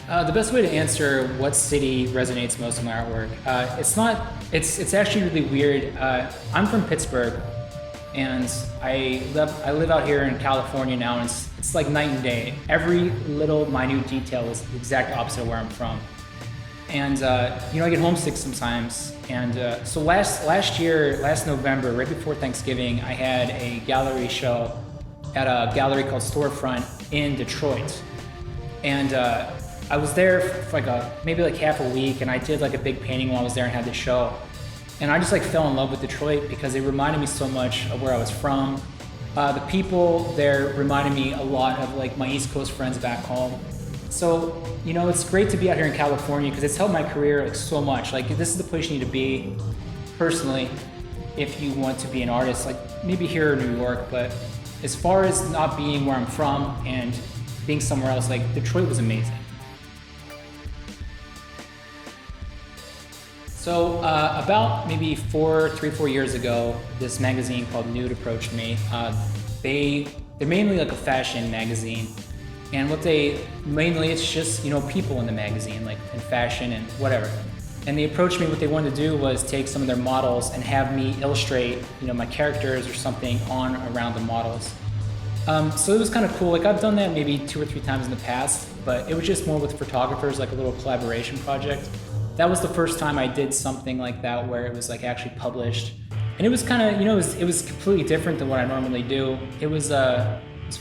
The best way to answer what city resonates most with my artwork, it's actually really weird. I'm from Pittsburgh, and I live out here in California now, and it's like night and day. Every little minute detail is the exact opposite of where I'm from. And I get homesick sometimes. And so last November, right before Thanksgiving, I had a gallery show at a gallery called Storefront in Detroit. And I was there for maybe half a week, and I did a big painting while I was there and had the show. And I just fell in love with Detroit because it reminded me so much of where I was from. The people there reminded me a lot of my East Coast friends back home. So, it's great to be out here in California because it's helped my career so much. This is the place you need to be personally if you want to be an artist, maybe here in New York. But as far as not being where I'm from and being somewhere else, Detroit was amazing. So about maybe 3-4 years ago, this magazine called Nude approached me. They're mainly a fashion magazine, and it's just people in the magazine, in fashion and whatever. And they approached me. What they wanted to do was take some of their models and have me illustrate my characters or something on around the models. So it was kind of cool. I've done that maybe 2 or 3 times in the past, but it was just more with photographers, a little collaboration project. That was the first time I did something like that where it was actually published. And it was kind of, it was completely different than what I normally do. It was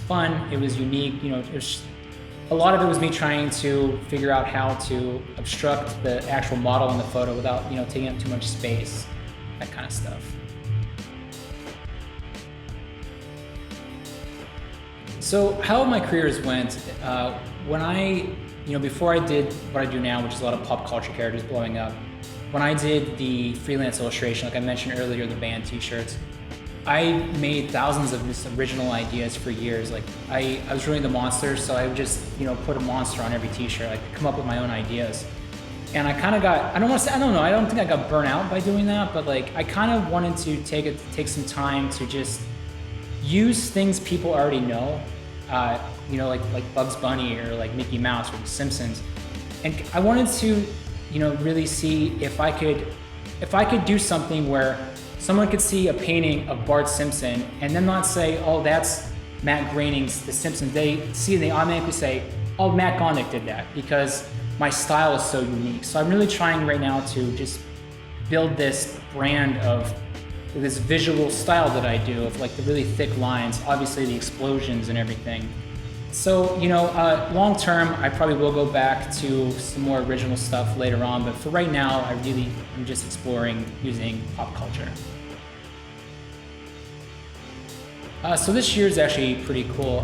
fun, it was unique, a lot of it was me trying to figure out how to obstruct the actual model in the photo without, taking up too much space, that kind of stuff. So how my careers went, when before I did what I do now, which is a lot of pop culture characters blowing up, when I did the freelance illustration, like I mentioned earlier, the band t-shirts, I made thousands of just original ideas for years. I was drawing the monsters, so I would just, put a monster on every t-shirt, come up with my own ideas. And I kind of got, I don't think I got burnt out by doing that, but I kind of wanted to take some time to just use things people already know, like Bugs Bunny or Mickey Mouse or The Simpsons. And I wanted to, really see if I could do something where someone could see a painting of Bart Simpson and then not say, oh, that's Matt Groening's The Simpsons. They automatically say, oh, Matt Gondek did that, because my style is so unique. So I'm really trying right now to just build this brand of this visual style that I do of the really thick lines, obviously the explosions and everything. So, long term, I probably will go back to some more original stuff later on, but for right now, I'm just exploring using pop culture. So this year is actually pretty cool.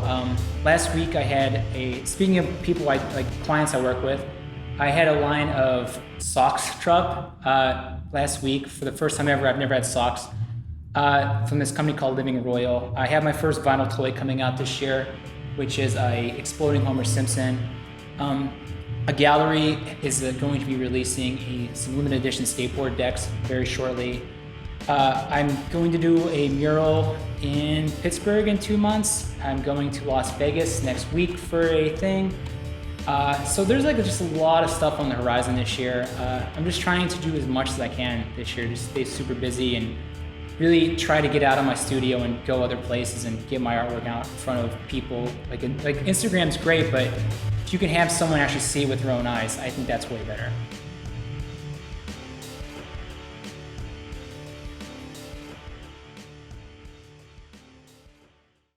Last week I had speaking of people clients I work with, I had a line of socks drop last week. For the first time ever, I've never had socks from this company called Living Royal. I have my first vinyl toy coming out this year, which is a exploding Homer Simpson. A gallery is going to be releasing some limited edition skateboard decks very shortly. I'm going to do a mural in Pittsburgh in 2 months. I'm going to Las Vegas next week for a thing. So there's just a lot of stuff on the horizon this year. I'm just trying to do as much as I can this year, just stay super busy and really try to get out of my studio and go other places and get my artwork out in front of people. Instagram's great, but if you can have someone actually see it with their own eyes, I think that's way better.